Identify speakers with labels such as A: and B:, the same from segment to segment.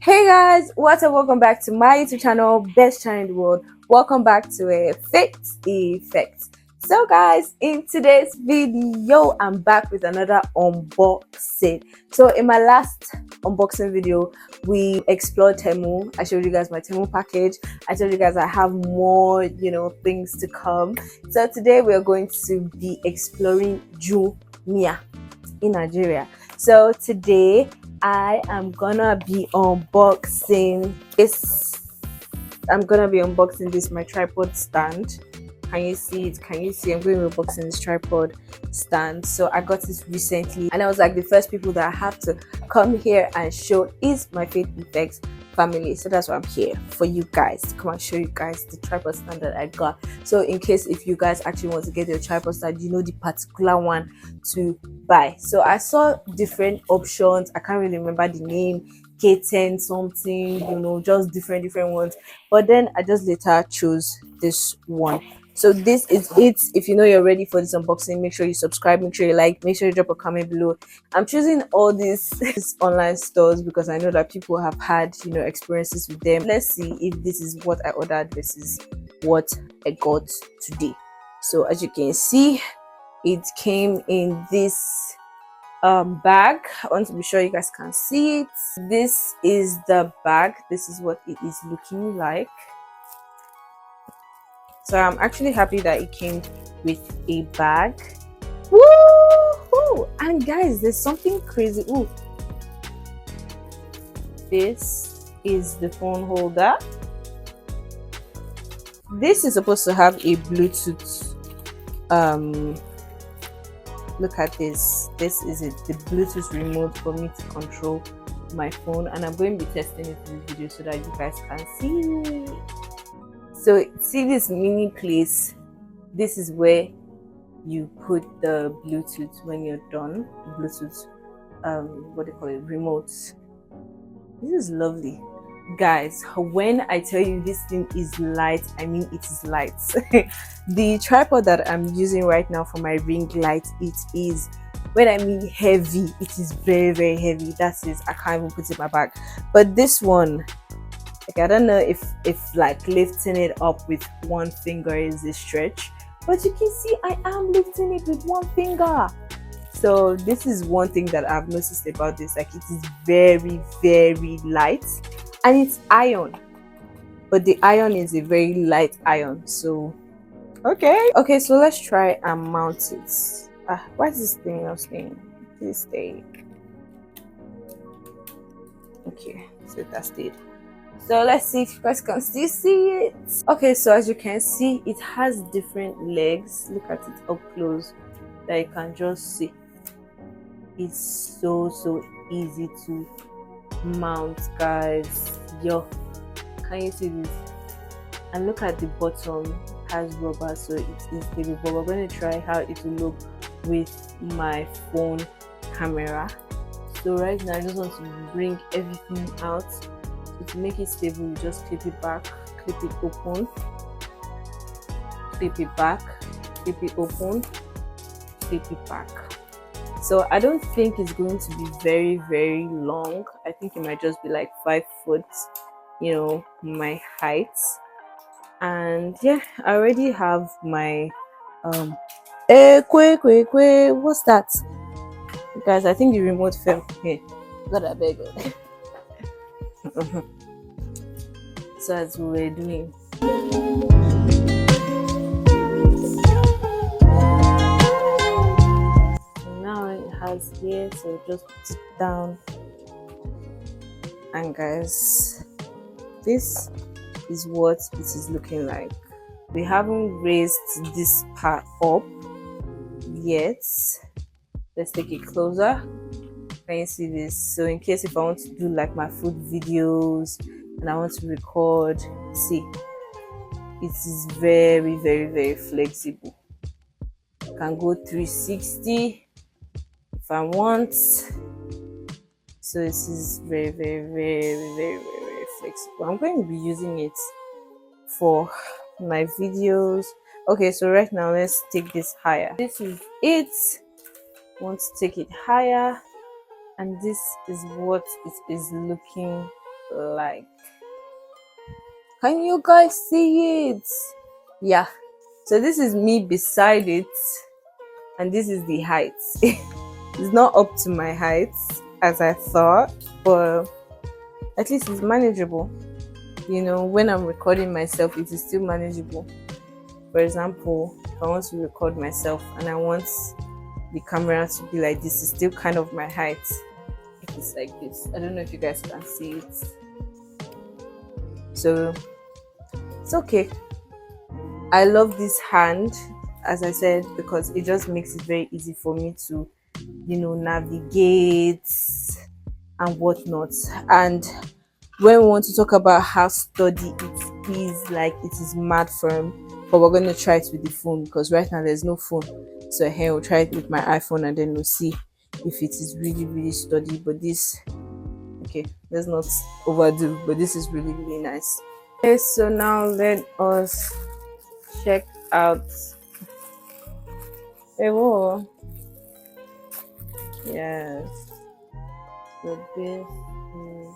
A: Hey guys, what's up? Welcome back to my YouTube channel, best channel in the world. Welcome back to a Phayte effect. So guys, in today's video I'm back with another unboxing. So in my last unboxing video we explored Temu. I showed you guys my Temu package. I told you guys I have more things to come. So today we are going to be exploring Jumia in Nigeria. So today I am gonna be unboxing this. I'm gonna be unboxing this my tripod stand. Can you see it? Can you see? I'm going to be unboxing this tripod stand. So I got this recently, and I was like the first people that I have to come here and show is my Phayte effects family. So that's why I'm here for you guys to come and show you guys the tripod stand that I got. So in case if you guys actually want to get your tripod stand, you know the particular one to buy. So I saw different options. I can't really remember the name, K10 something, just different ones, but then I just later chose this one. So this is it. If you know you're ready for this unboxing, make sure you subscribe, make sure you like, make sure you drop a comment below. I'm choosing all these online stores because I know that people have had experiences with them. Let's see if this is what I ordered versus what I got today. So as you can see, it came in this bag. I want to be sure you guys can see it. This is the bag. This is what it is looking like. So I'm actually happy that it came with a bag. Woo! And guys, there's something crazy. Ooh, this is the phone holder. This is supposed to have a Bluetooth. Look at this. This is it, the Bluetooth remote for me to control my phone, and I'm going to be testing it in this video so that you guys can see. So see this mini place, this is where you put the Bluetooth when you're done. Bluetooth what do you call it, remotes. This is lovely guys. When I tell you this thing is light, I mean it is light. The tripod that I'm using right now for my ring light, it is, when I mean heavy, it is very heavy. That is, I can't even put it in my bag. But this one, like, I don't know if like lifting it up with one finger is a stretch, but you can see I am lifting it with one finger. So this is one thing that I've noticed about this, like it is very light, and it's iron, but the iron is a very light iron. So okay, so let's try and mount it. Why is this thing not staying? Please stay. Okay, so that stayed. So let's see if you guys can still see it. Okay, so as you can see, it has different legs. Look at it up close that you can just see. It's so easy to mount, guys. Yo, can you see this? And look at the bottom, it has rubber, so it is stable. But we're going to try how it will look with my phone camera. So right now I just want to bring everything out. So to make it stable, you just clip it back, clip it open, clip it back, clip it open, clip it back. So I don't think it's going to be very long. I think it might just be like 5 foot, my height. And yeah, I already have my what's that, guys? I think the remote fell here. God, I beg. So as we were doing, so now it has here, so just put it down. And guys, this is what it is looking like. We haven't raised this part up yet. Let's take it closer. Can you see this? So in case if I want to do like my food videos and I want to record, see, it is very flexible. I can go 360 if I want. So this is very flexible. I'm going to be using it for my videos. Okay, so right now let's take this higher. This is it. I want to take it higher, and this is what it is looking like. Can you guys see it? Yeah. So this is me beside it, and this is the height. It's not up to my height as I thought, but at least it's manageable. When I'm recording myself, it is still manageable. For example, if I want to record myself and I want the camera to be like this, is still kind of my height. If it's like this, I don't know if you guys can see it. So it's okay. I love this hand, as I said, because it just makes it very easy for me to, navigate and whatnot. And when we want to talk about how sturdy it is, like it is mad firm, but we're going to try it with the phone because right now there's no phone. So here we'll try it with my iPhone and then we'll see if it is really, really sturdy. But this, okay, let's not overdo, but this is really, really nice. Okay, so now let us check out. Hey, whoa. Yes. So this is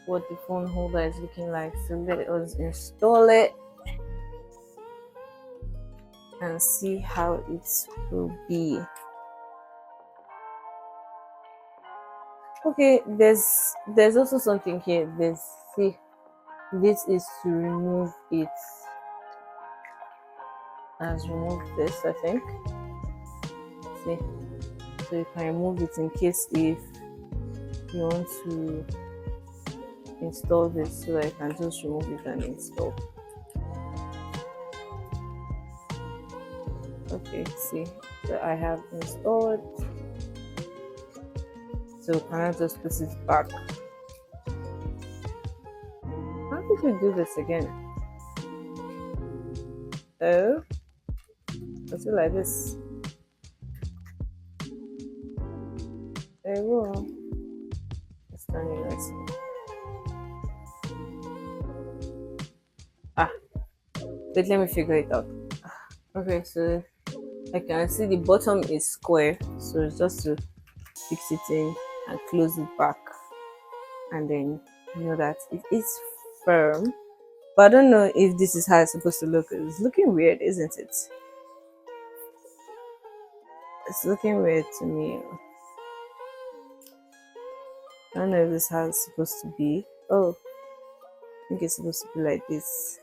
A: what the phone holder is looking like. So let us install it and see how it will be. Okay, there's also something here. This is to remove it. Let's remove this, I think. See, so you can remove it in case if you want to install this, so I can just remove it and install. Okay, see, so I have installed. So can I just put it back? How did we do this again? Oh, let's do like this. There we go. Let's turn it right. But let me figure it out. Okay, so I can see the bottom is square, so it's just to fix it in and close it back, and then you know that it is firm. But I don't know if this is how it's supposed to look. It's looking weird, isn't it? It's looking weird to me. I don't know if this is how it's supposed to be. Oh, I think it's supposed to be like this.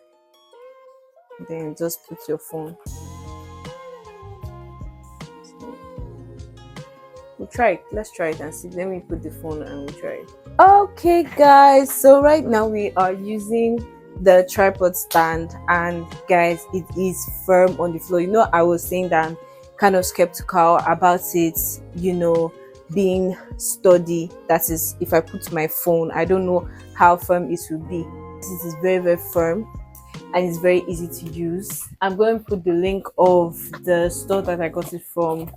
A: Then just put your phone. So we'll try it. Let's try it and see. Let me put the phone and we'll try it. Okay, guys. So right now we are using the tripod stand, and guys, it is firm on the floor. I was saying that I'm kind of skeptical about it, being sturdy. That is, if I put my phone, I don't know how firm it will be. This is very, very firm and it's very easy to use. I'm going to put the link of the store that I got it from,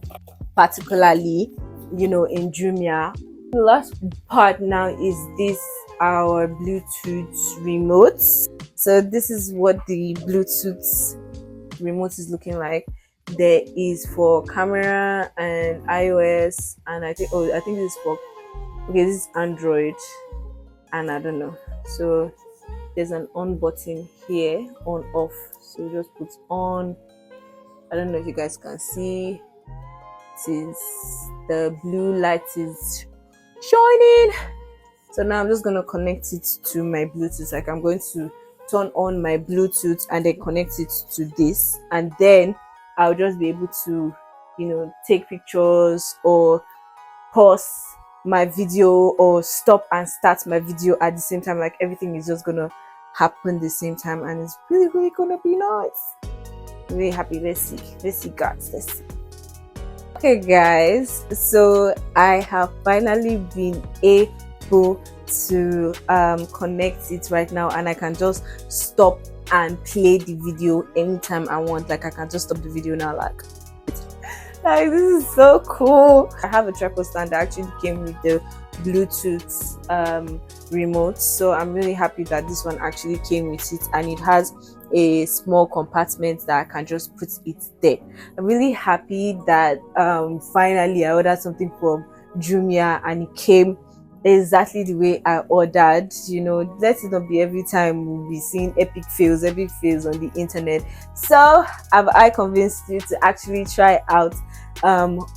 A: particularly, in Jumia. The last part now is this, our Bluetooth remote. So this is what the Bluetooth remote is looking like. There is for camera and iOS, and I think this is for, okay, this is Android, and I don't know. So there's an on button here, on off. So just put on. I don't know if you guys can see. It is, the blue light is shining. So now I'm just going to connect it to my Bluetooth. Like, I'm going to turn on my Bluetooth and then connect it to this, and then I'll just be able to, take pictures or pause my video or stop and start my video at the same time. Like, everything is just gonna happen the same time, and it's really, really gonna be nice. I'm really happy. Let's see guys, let's see. Okay guys, so I have finally been able to connect it right now, and I can just stop and play the video anytime I want. Like, I can just stop the video now, like this is so cool. I have a tripod stand that actually came with the Bluetooth remote, so I'm really happy that this one actually came with it, and it has a small compartment that I can just put it there. I'm really happy that finally I ordered something from Jumia and it came exactly the way I ordered. You know, let it not be every time we'll be seeing epic fails on the internet. So have I convinced you to actually try out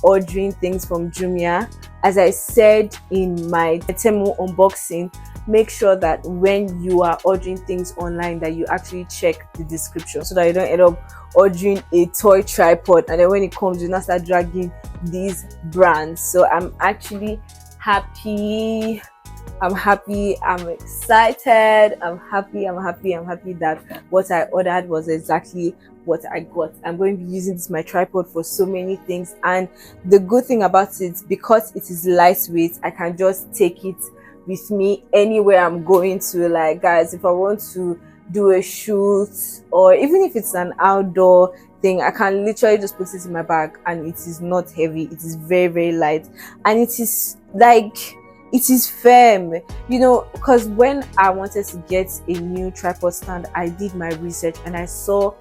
A: ordering things from Jumia? As I said in my Temu unboxing, make sure that when you are ordering things online that you actually check the description so that you don't end up ordering a toy tripod and then when it comes you now start dragging these brands. So I'm actually happy. I'm excited. I'm happy that what I ordered was exactly what I got. I'm going to be using this my tripod for so many things, and the good thing about it, because it is lightweight, I can just take it with me anywhere I'm going to. Like, guys, if I want to do a shoot, or even if it's an outdoor thing, I can literally just put it in my bag, and it is not heavy. It is very, very light, and it is like, it is firm, you know, because when I wanted to get a new tripod stand, I did my research and I saw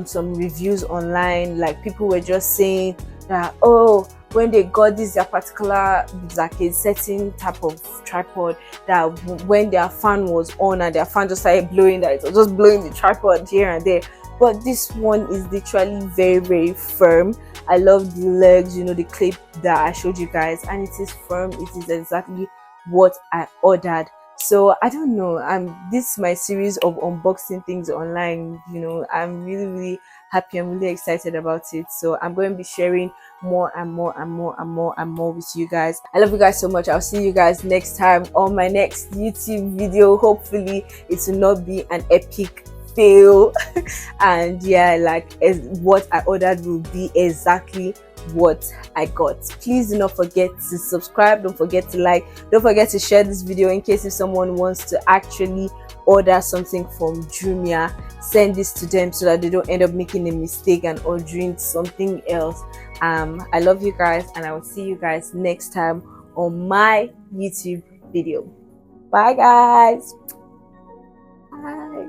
A: some reviews online. Like, people were just saying that, oh, when they got this their particular, like a certain type of tripod, that when their fan was on and their fan just started blowing, that it was just blowing the tripod here and there. But this one is literally very, very firm. I love the legs, you know, the clip that I showed you guys, and it is firm. It is exactly what I ordered. So I don't know. This is my series of unboxing things online. You know, I'm really, really happy. I'm really excited about it. So I'm going to be sharing more and more and more and more and more with you guys. I love you guys so much. I'll see you guys next time on my next YouTube video. Hopefully it will not be an epic fail and yeah, like what I ordered will be exactly what I got. Please do not forget to subscribe, don't forget to like, don't forget to share this video in case if someone wants to actually order something from Jumia. Send this to them so that they don't end up making a mistake and ordering something else. I love you guys, and I will see you guys next time on my YouTube video. Bye guys. Bye.